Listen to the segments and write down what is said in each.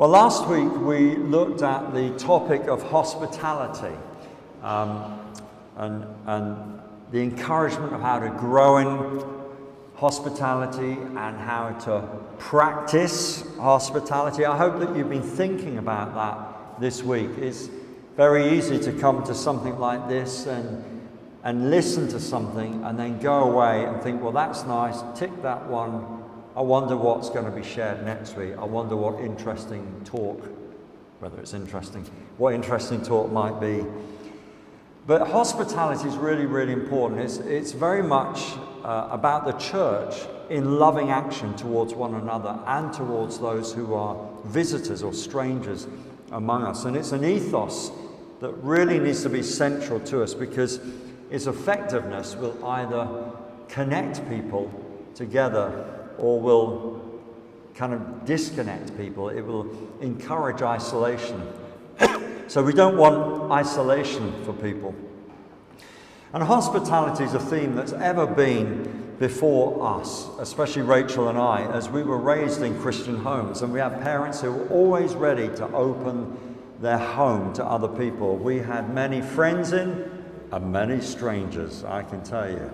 Well, last week we looked at the topic of hospitality and the encouragement of how to grow in hospitality and how to practice hospitality. I hope that you've been thinking about that this week. It's very easy to come to something like this and listen to something and then go away and think, well, that's nice, tick that one. I wonder what's going to be shared next week. I wonder what interesting talk, whether it's interesting, what interesting talk might be. But hospitality is really, really important. It's very much about the church in loving action towards one another and towards those who are visitors or strangers among us. And it's an ethos that really needs to be central to us, because its effectiveness will either connect people together or will kind of disconnect people. It will encourage isolation. So we don't want isolation for people. And hospitality is a theme that's ever been before us, especially Rachel and I, as we were raised in Christian homes, and we have parents who were always ready to open their home to other people. We had many friends in and many strangers, I can tell you.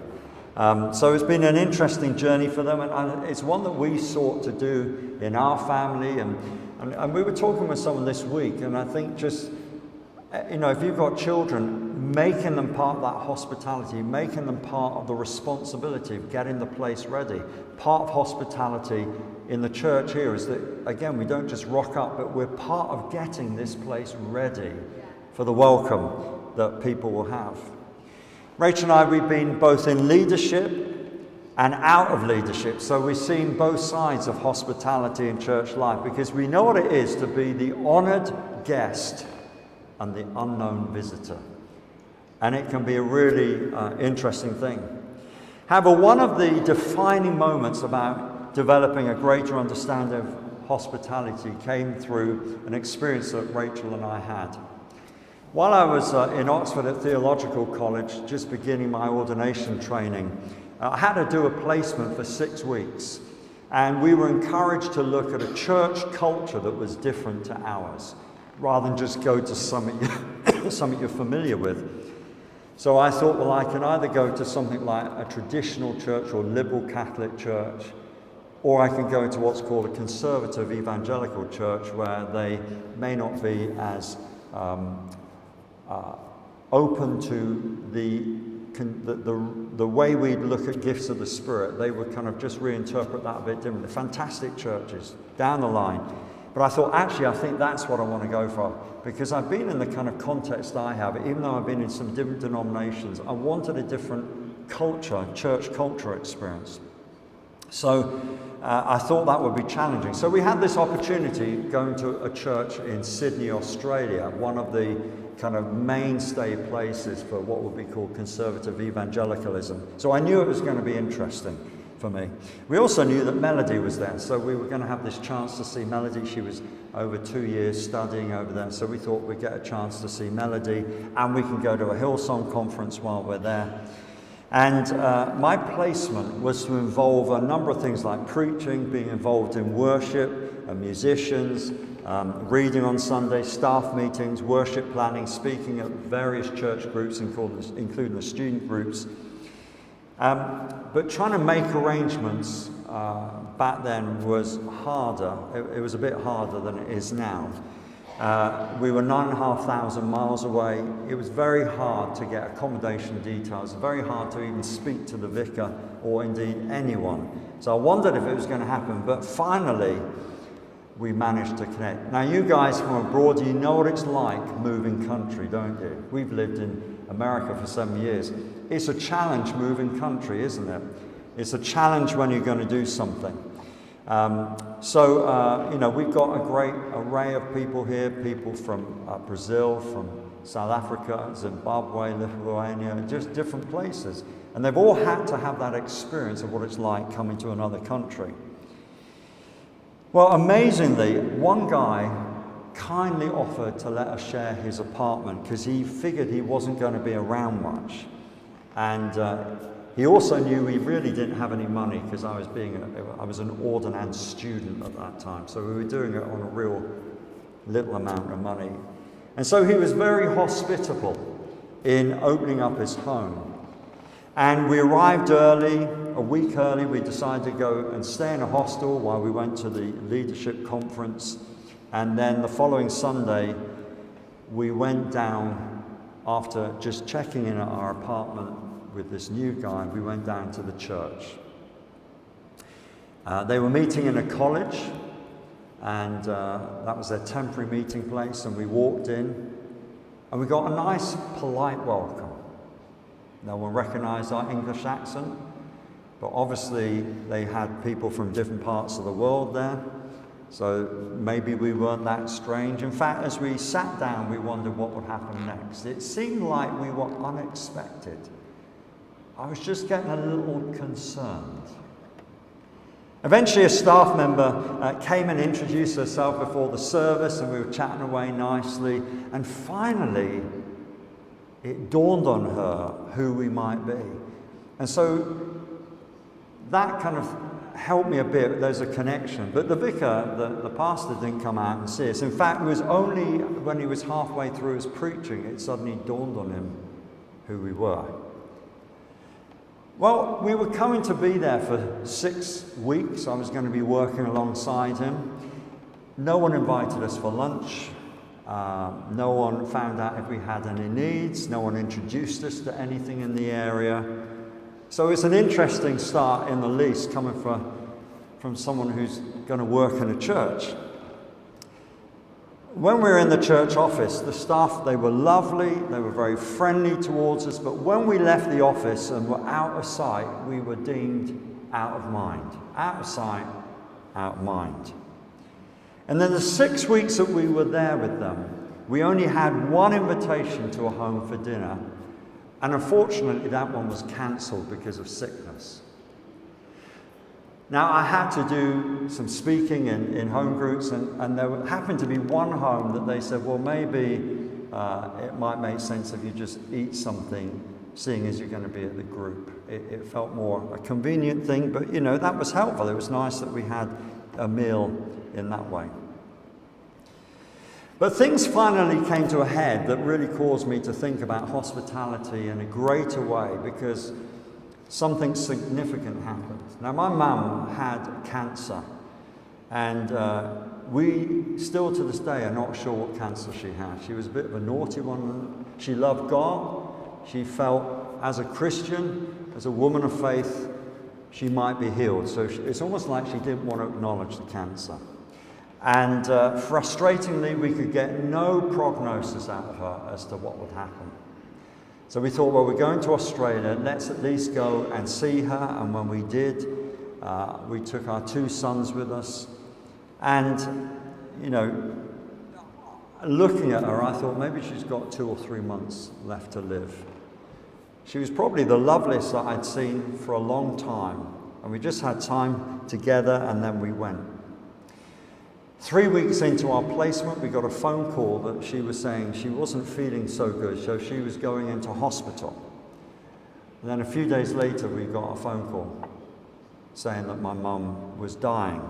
So it's been an interesting journey for them, and it's one that we sought to do in our family. And we were talking with someone this week, and I think just, if you've got children, making them part of that hospitality, making them part of the responsibility of getting the place ready. Part of hospitality in the church here is that, again, we don't just rock up, but we're part of getting this place ready for the welcome that people will have. Rachel and I, we've been both in leadership and out of leadership, so we've seen both sides of hospitality in church life, because we know what it is to be the honoured guest and the unknown visitor. And it can be a really interesting thing. However, one of the defining moments about developing a greater understanding of hospitality came through an experience that Rachel and I had. While I was in Oxford at Theological College, just beginning my ordination training, I had to do a placement for 6 weeks. And we were encouraged to look at a church culture that was different to ours, rather than just go to something you're familiar with. So I thought, well, I can either go to something like a traditional church or liberal Catholic church, or I can go to what's called a conservative evangelical church, where they may not be as open to the way we look at gifts of the Spirit. They would kind of just reinterpret that a bit differently. Fantastic churches down the line. But I thought, actually, I think that's what I want to go for, because I've been in the kind of context I have, even though I've been in some different denominations, I wanted a different culture, church culture experience. So I thought that would be challenging. So we had this opportunity going to a church in Sydney, Australia, one of the kind of mainstay places for what would be called conservative evangelicalism. So I knew it was going to be interesting for me. We also knew that Melody was there, so we were going to have this chance to see Melody. She was over 2 years studying over there, so we thought we'd get a chance to see Melody, and we can go to a Hillsong conference while we're there. And my placement was to involve a number of things like preaching, being involved in worship, and musicians, reading on Sunday, staff meetings, worship planning, speaking at various church groups, including the student groups. But trying to make arrangements back then was harder. It was a bit harder than it is now. We were 9,500 miles away. It was very hard to get accommodation details, very hard to even speak to the vicar or indeed anyone. So I wondered if it was going to happen, but finally we managed to connect. Now, you guys from abroad, you know what it's like moving country, don't you? We've lived in America for 7 years. It's a challenge moving country, isn't it? It's a challenge when you're going to do something. We've got a great array of people here, people from Brazil, from South Africa, Zimbabwe, Lithuania, just different places. And they've all had to have that experience of what it's like coming to another country. Well, amazingly, one guy kindly offered to let us share his apartment because he figured he wasn't going to be around much. And he also knew we really didn't have any money because I was an ordinand student at that time. So we were doing it on a real little amount of money. And so he was very hospitable in opening up his home. And we arrived early, a week early. We decided to go and stay in a hostel while we went to the leadership conference. And then the following Sunday, we went down, after just checking in at our apartment with this new guy, we went down to the church. They were meeting in a college, and that was their temporary meeting place, and we walked in, and we got a nice, polite welcome. No one recognized our English accent, but obviously they had people from different parts of the world there, so maybe we weren't that strange. In fact, as we sat down, we wondered what would happen next. It seemed like we were unexpected. I was just getting a little concerned. Eventually, a staff member came and introduced herself before the service, and we were chatting away nicely, and finally, it dawned on her who we might be. And so that kind of helped me a bit. There's a connection. But the vicar, the pastor, didn't come out and see us. In fact, it was only when he was halfway through his preaching, it suddenly dawned on him who we were. Well, we were coming to be there for 6 weeks. I was going to be working alongside him. No one invited us for lunch. No one found out if we had any needs. No one introduced us to anything in the area. So it's an interesting start in the least coming from someone who's going to work in a church. When we were in the church office, the staff, they were lovely, they were very friendly towards us, but when we left the office and were out of sight, we were deemed out of mind. Out of sight, out of mind. And then the 6 weeks that we were there with them, we only had one invitation to a home for dinner, and unfortunately that one was cancelled because of sickness. Now, I had to do some speaking in home groups, and there happened to be one home that they said, well, maybe it might make sense if you just eat something, seeing as you're going to be at the group. It felt more a convenient thing, but, you know, that was helpful. It was nice that we had a meal in that way. But things finally came to a head that really caused me to think about hospitality in a greater way, because something significant happened. Now, my mum had cancer, and we still to this day are not sure what cancer she had. She was a bit of a naughty one. She loved God. She felt, as a Christian, as a woman of faith, she might be healed. So it's almost like she didn't want to acknowledge the cancer. And frustratingly, we could get no prognosis out of her as to what would happen. So we thought, well, we're going to Australia, let's at least go and see her. And when we did, we took our 2 sons with us. And, you know, looking at her, I thought maybe she's got 2 or 3 months left to live. She was probably the loveliest that I'd seen for a long time. And we just had time together, and then we went. 3 weeks into our placement, we got a phone call that she was saying she wasn't feeling so good, so she was going into hospital. And then a few days later, we got a phone call saying that my mum was dying.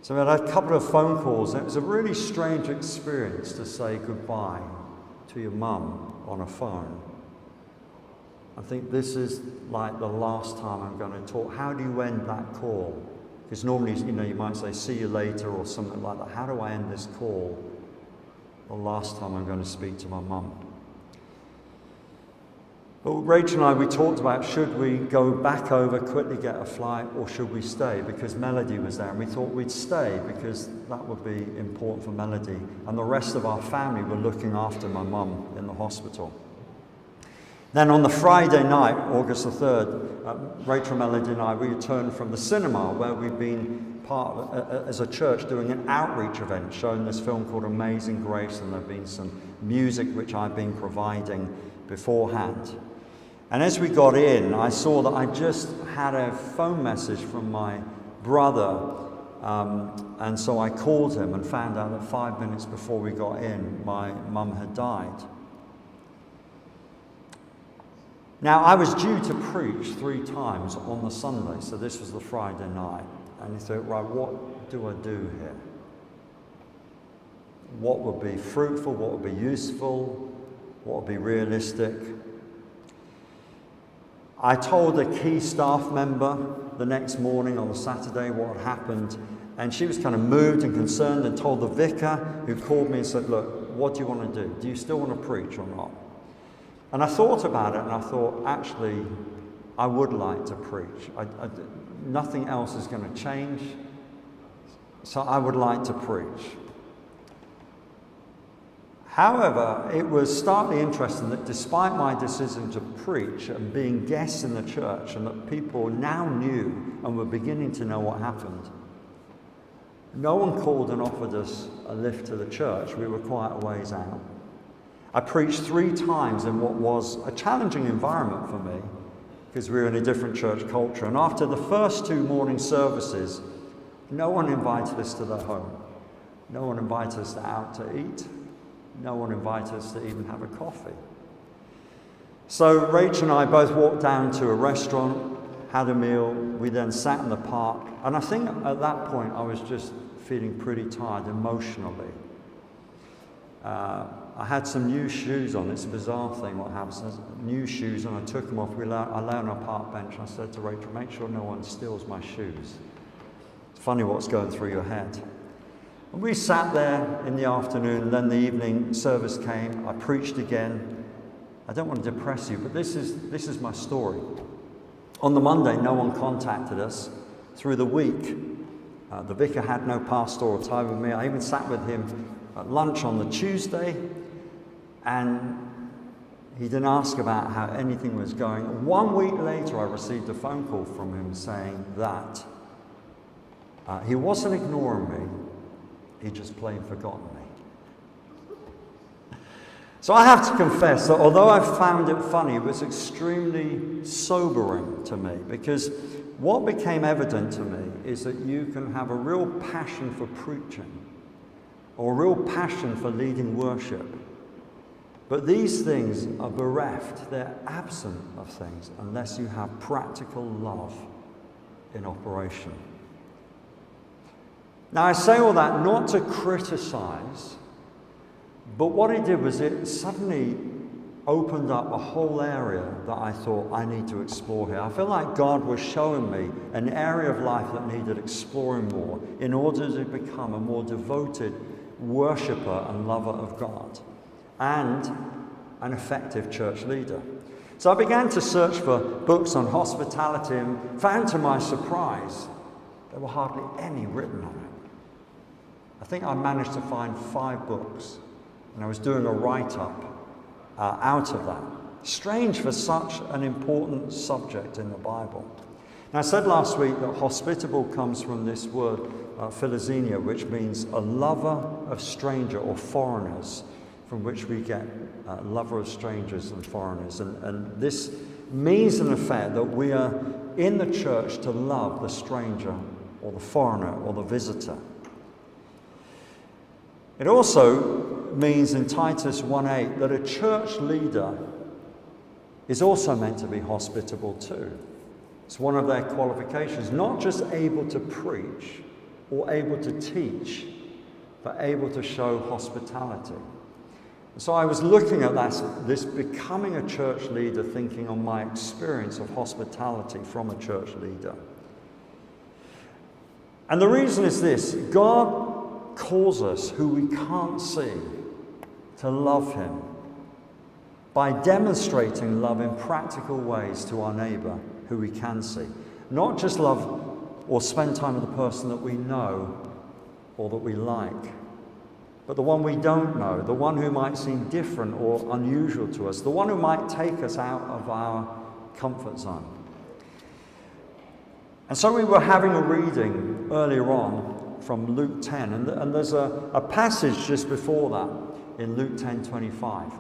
So we had a couple of phone calls, and it was a really strange experience to say goodbye to your mum on a phone. I think this is like the last time I'm going to talk. How do you end that call? Because normally, you know, you might say, see you later or something like that. How do I end this call? The last time I'm going to speak to my mum. But Rachel and I, we talked about, should we go back over, quickly get a flight, or should we stay? Because Melody was there, and we thought we'd stay because that would be important for Melody. And the rest of our family were looking after my mum in the hospital. Then on the Friday night, August the 3rd, Rachel, Melody and I, we returned from the cinema where we've been part of, as a church, doing an outreach event showing this film called Amazing Grace, and there have been some music which I've been providing beforehand. And as we got in, I saw that I just had a phone message from my brother, and so I called him and found out that 5 minutes before we got in, my mum had died. Now, I was due to preach 3 times on the Sunday, so this was the Friday night. And he thought, right, what do I do here? what would be fruitful, what would be useful, what would be realistic. I told a key staff member the next morning on the Saturday what had happened, and she was kind of moved and concerned, and told the vicar, who called me and said, look, what do you want to do? Do you still want to preach or not? And I thought about it, and I thought, actually, I would like to preach. Nothing else is going to change, so I would like to preach. However, it was starkly interesting that despite my decision to preach and being guests in the church, and that people now knew and were beginning to know what happened, no one called and offered us a lift to the church. We were quite a ways out. I preached 3 times in what was a challenging environment for me, because we were in a different church culture. And after the first 2 morning services, no one invited us to their home. No one invited us out to eat. No one invited us to even have a coffee. So Rachel and I both walked down to a restaurant, had a meal. We then sat in the park. And I think at that point I was just feeling pretty tired emotionally. I had some new shoes on. It's a bizarre thing what happens. New shoes, and I took them off. I lay on a park bench, and I said to Rachel, make sure no one steals my shoes. It's funny what's going through your head. And we sat there in the afternoon, and then the evening service came. I preached again. I don't want to depress you, but this is my story. On the Monday, no one contacted us. Through the week, the vicar had no pastoral time with me. I even sat with him at lunch on the Tuesday, and he didn't ask about how anything was going. 1 week later, I received a phone call from him saying that he wasn't ignoring me, he just plain forgotten me. So I have to confess that although I found it funny, it was extremely sobering to me, because what became evident to me is that you can have a real passion for preaching, or a real passion for leading worship, but these things are bereft, they're absent of things, unless you have practical love in operation. Now I say all that not to criticize, but what it did was it suddenly opened up a whole area that I thought I need to explore here. I feel like God was showing me an area of life that needed exploring more in order to become a more devoted worshipper and lover of God, and an effective church leader. So I began to search for books on hospitality, and found to my surprise there were hardly any written on it. I think I managed to find 5 books, and I was doing a write-up out of that. Strange for such an important subject in the Bible. Now, I said last week that hospitable comes from this word philoxenia, which means a lover of stranger or foreigners, from which we get lover of strangers and foreigners. And this means in effect that we are in the church to love the stranger or the foreigner or the visitor. It also means in Titus 1:8 that a church leader is also meant to be hospitable too. It's one of their qualifications, not just able to preach or able to teach, but able to show hospitality. So I was looking at this becoming a church leader, thinking on my experience of hospitality from a church leader. And the reason is this: God calls us, who we can't see, to love him by demonstrating love in practical ways to our neighbour who we can see. Not just love or spend time with the person that we know or that we like, but the one we don't know, the one who might seem different or unusual to us, the one who might take us out of our comfort zone. And so we were having a reading earlier on from Luke 10, and there's a passage just before that in Luke 10:25.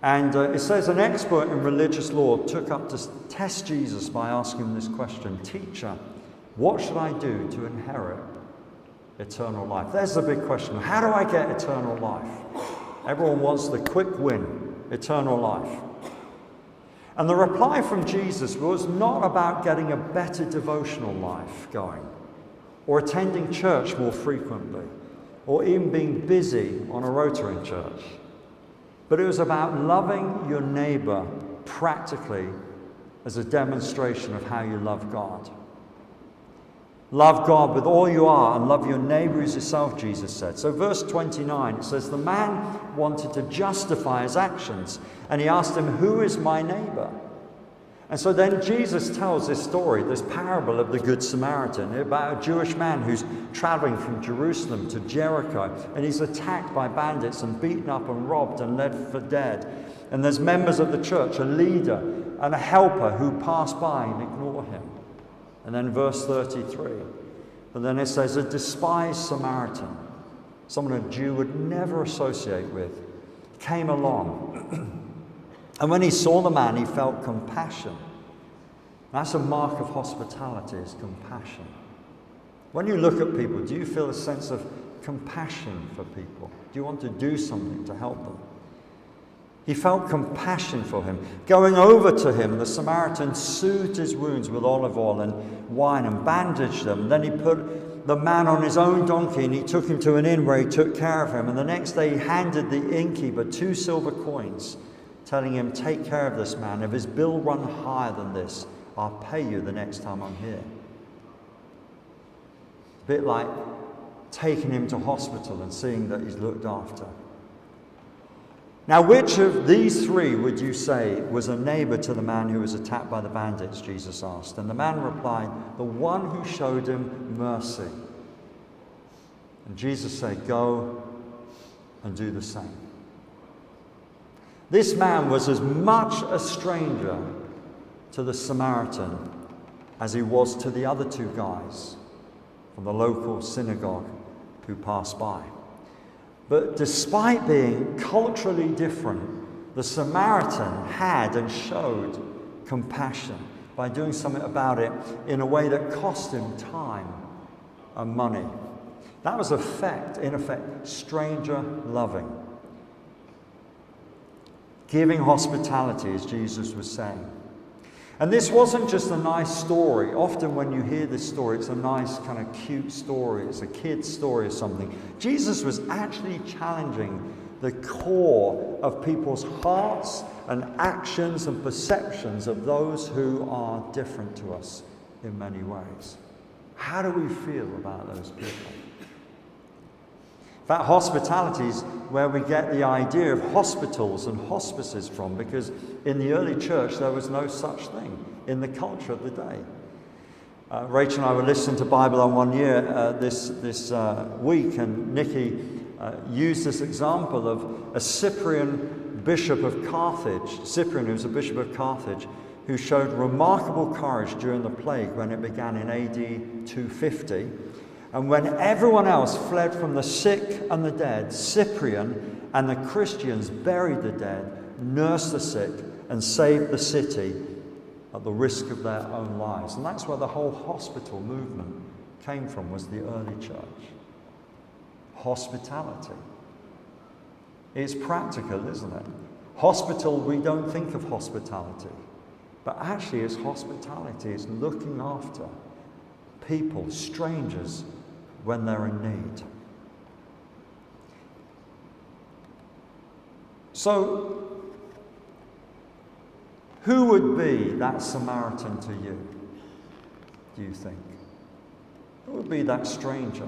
And it says, an expert in religious law took up to test Jesus by asking him this question: Teacher, what should I do to inherit eternal life? There's the big question. How do I get eternal life? Everyone wants the quick win, eternal life. And the reply from Jesus was not about getting a better devotional life going, or attending church more frequently, or even being busy on a rota in church. But it was about loving your neighbor practically as a demonstration of how you love God. Love God with all you are and love your neighbor as yourself, Jesus said. So verse 29, it says, the man wanted to justify his actions, and he asked him, who is my neighbor? And so then Jesus tells this story, this parable of the Good Samaritan, about a Jewish man who's traveling from Jerusalem to Jericho, and he's attacked by bandits and beaten up and robbed and led for dead. And there's members of the church, a leader and a helper, who pass by and ignore him. And then verse 33, and then it says, a despised Samaritan, someone a Jew would never associate with, came along. And when he saw the man, he felt compassion. That's a mark of hospitality, is compassion. When you look at people, do you feel a sense of compassion for people? Do you want to do something to help them? He felt compassion for him. Going over to him, the Samaritan soothed his wounds with olive oil and wine and bandaged them. Then he put the man on his own donkey and he took him to an inn where he took care of him. And the next day he handed the innkeeper 2 silver coins, telling him, take care of this man. If his bill run higher than this, I'll pay you the next time I'm here. A bit like taking him to hospital and seeing that he's looked after. Now, which of these 3 would you say was a neighbor to the man who was attacked by the bandits, Jesus asked. And the man replied, the one who showed him mercy. And Jesus said, go and do the same. This man was as much a stranger to the Samaritan as he was to the other 2 guys from the local synagogue who passed by. But despite being culturally different, the Samaritan had and showed compassion by doing something about it in a way that cost him time and money. That was in effect, stranger loving. Giving hospitality, as Jesus was saying. And this wasn't just a nice story. Often when you hear this story, it's a nice kind of cute story. It's a kid's story or something. Jesus was actually challenging the core of people's hearts and actions and perceptions of those who are different to us in many ways. How do we feel about those people? In fact, hospitality is where we get the idea of hospitals and hospices from, because in the early church there was no such thing in the culture of the day. Rachel and I were listening to Bible on one year this week, and Nikki used this example of a Cyprian bishop of Carthage, Cyprian, who was a bishop of Carthage, who showed remarkable courage during the plague when it began in AD 250. And when everyone else fled from the sick and the dead, Cyprian and the Christians buried the dead, nursed the sick, and saved the city at the risk of their own lives. And that's where the whole hospital movement came from, was the early church. Hospitality. It's practical, isn't it? Hospital, we don't think of hospitality. But actually it's hospitality. It's looking after people, strangers, when they're in need. So, who would be that Samaritan to you, do you think? Who would be that stranger?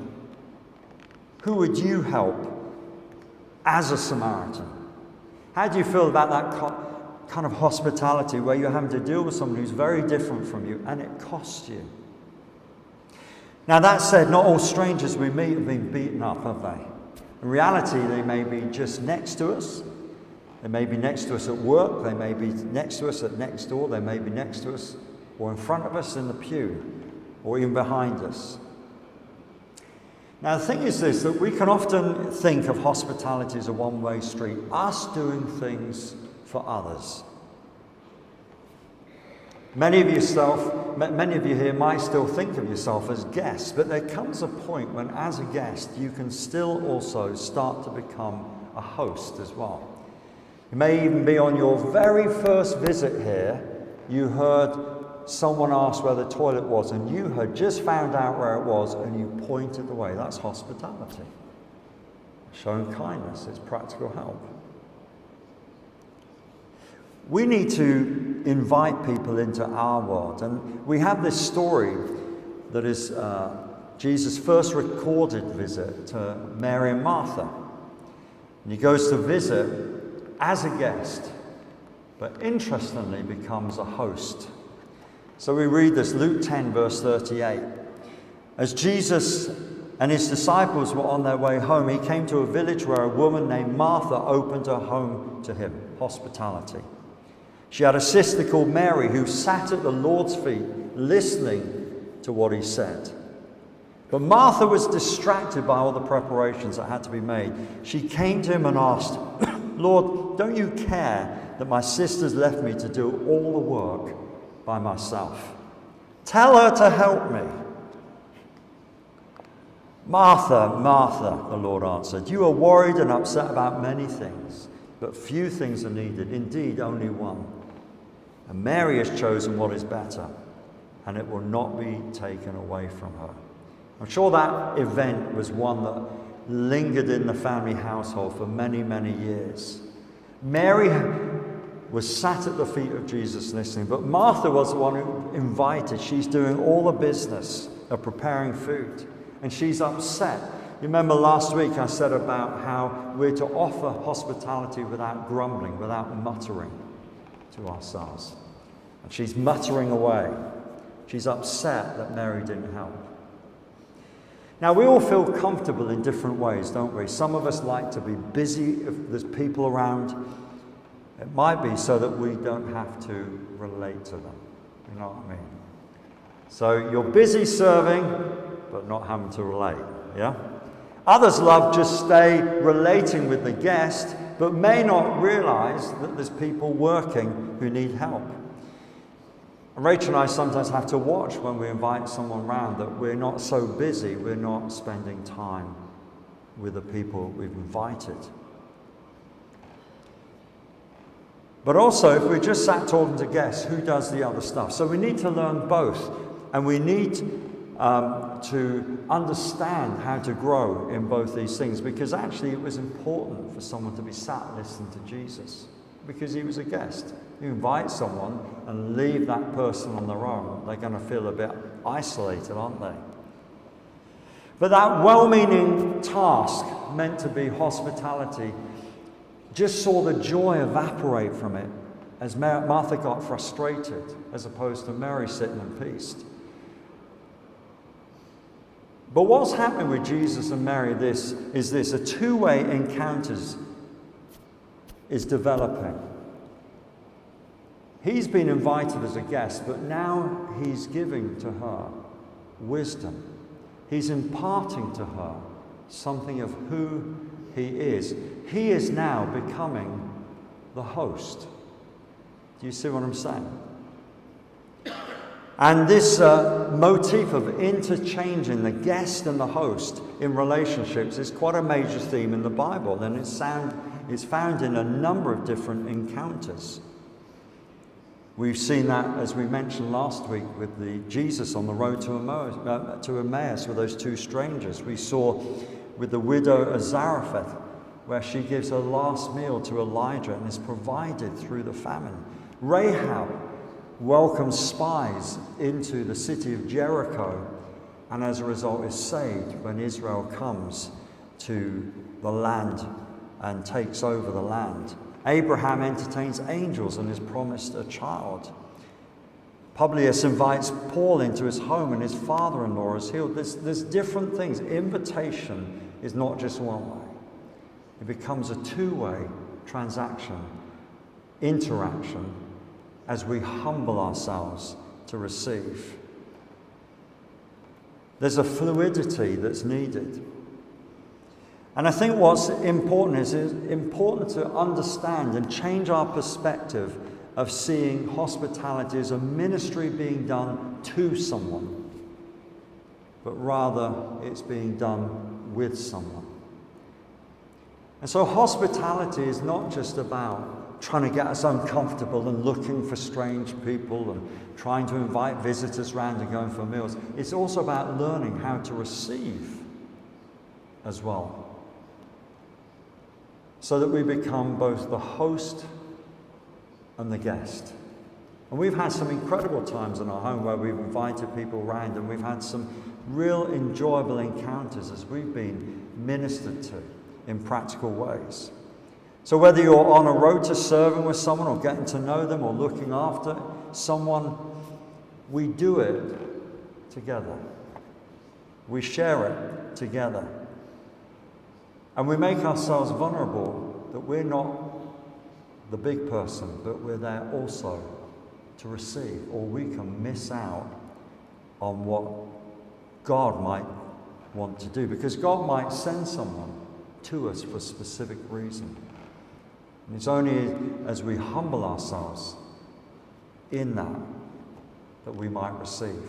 Who would you help as a Samaritan? How do you feel about that kind of hospitality where you're having to deal with someone who's very different from you and it costs you? Now, that said, not all strangers we meet have been beaten up, have they? In reality, they may be just next to us. They may be next to us at work. They may be next to us at next door. They may be next to us or in front of us in the pew or even behind us. Now, the thing is this, that we can often think of hospitality as a one-way street, us doing things for others. Many of you here might still think of yourself as guests, but there comes a point when, as a guest, you can still also start to become a host as well. You may even be on your very first visit here, you heard someone ask where the toilet was, and you had just found out where it was, and you pointed the way. That's hospitality. showing kindness, it's practical help. We need to invite people into our world. And we have this story that is Jesus' first recorded visit to Mary and Martha. And he goes to visit as a guest, but interestingly becomes a host. So we read this, Luke 10, verse 38. As Jesus and his disciples were on their way home, he came to a village where a woman named Martha opened her home to him, hospitality. She had a sister called Mary who sat at the Lord's feet listening to what he said. But Martha was distracted by all the preparations that had to be made. She came to him and asked, Lord, don't you care that my sister's left me to do all the work by myself? Tell her to help me. Martha, Martha, the Lord answered, you are worried and upset about many things, but few things are needed, indeed only one. And Mary has chosen what is better, and it will not be taken away from her. I'm sure that event was one that lingered in the family household for many, many years. Mary was sat at the feet of Jesus listening, but Martha was the one who invited. She's doing all the business of preparing food, and she's upset. You remember last week I said about how we're to offer hospitality without grumbling, without muttering to ourselves. And she's muttering away. She's upset that Mary didn't help. Now, we all feel comfortable in different ways, don't we? Some of us like to be busy if there's people around. It might be so that we don't have to relate to them. You know what I mean? So you're busy serving, but not having to relate, yeah? Others love just stay relating with the guest, but may not realize that there's people working who need help. And Rachel and I sometimes have to watch when we invite someone round that we're not so busy, we're not spending time with the people we've invited. But also, if we're just sat talking to guests, who does the other stuff? So we need to learn both, and we need to understand how to grow in both these things, because actually it was important for someone to be sat listening to Jesus, because he was a guest. You invite someone and leave that person on their own, they're going to feel a bit isolated, aren't they? But that well-meaning task meant to be hospitality just saw the joy evaporate from it as Martha got frustrated, as opposed to Mary sitting in peace. But what's happening with Jesus and Mary is a two-way encounters is developing. He's been invited as a guest, but now he's giving to her wisdom. He's imparting to her something of who he is. He is now becoming the host. Do you see what I'm saying? And this motif of interchanging the guest and the host in relationships is quite a major theme in the Bible, and it's found in a number of different encounters. We've seen that, as we mentioned last week, with Jesus on the road to Emmaus with those two strangers. We saw with the widow of Zarephath, where she gives her last meal to Elijah and is provided through the famine. Rahab welcomes spies into the city of Jericho, and as a result is saved when Israel comes to the land and takes over the land. Abraham entertains angels and is promised a child. Publius invites Paul into his home and his father-in-law is healed. There's different things. Invitation is not just one way. It becomes a two-way transaction, interaction, as we humble ourselves to receive. There's a fluidity that's needed. And I think what's important is it's important to understand and change our perspective of seeing hospitality as a ministry being done to someone, but rather it's being done with someone. And so hospitality is not just about trying to get us uncomfortable and looking for strange people and trying to invite visitors around and going for meals. It's also about learning how to receive as well. so that we become both the host and the guest. And we've had some incredible times in our home where we've invited people around, and we've had some real enjoyable encounters as we've been ministered to in practical ways. So whether you're on a road to serving with someone or getting to know them or looking after someone, we do it together. We share it together. And we make ourselves vulnerable that we're not the big person, but we're there also to receive, or we can miss out on what God might want to do, because God might send someone to us for a specific reason. And it's only as we humble ourselves in that we might receive.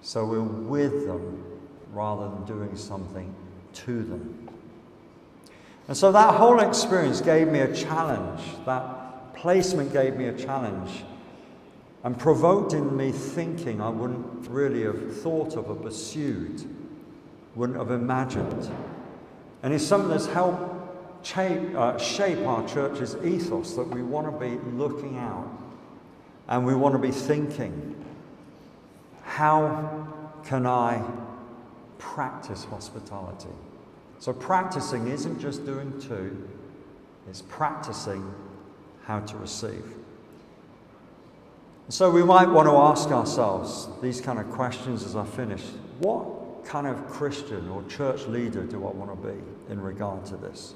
So we're with them rather than doing something to them. And so that whole experience gave me a challenge. That placement gave me a challenge and provoked in me thinking I wouldn't really have thought of or pursued, wouldn't have imagined. And it's something that's helped shape our church's ethos, that we want to be looking out and we want to be thinking, how can I practice hospitality? So practicing isn't just doing to, it's practicing how to receive. So we might want to ask ourselves these kind of questions as I finish. What kind of Christian or church leader do I want to be in regard to this?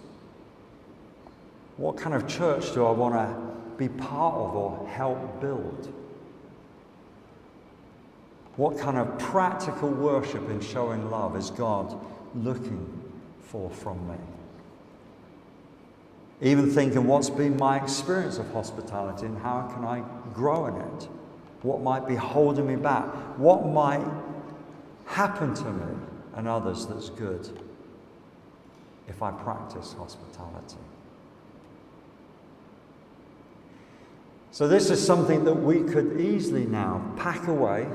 What kind of church do I want to be part of or help build? What kind of practical worship in showing love is God looking for from me? Even thinking, what's been my experience of hospitality and how can I grow in it? What might be holding me back? What might happen to me and others that's good if I practice hospitality? So this is something that we could easily now pack away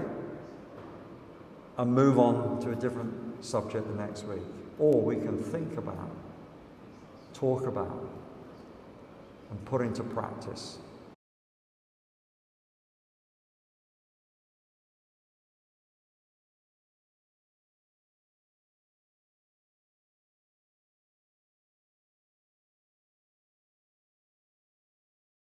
and move on to a different subject the next week. Or we can think about, talk about, and put into practice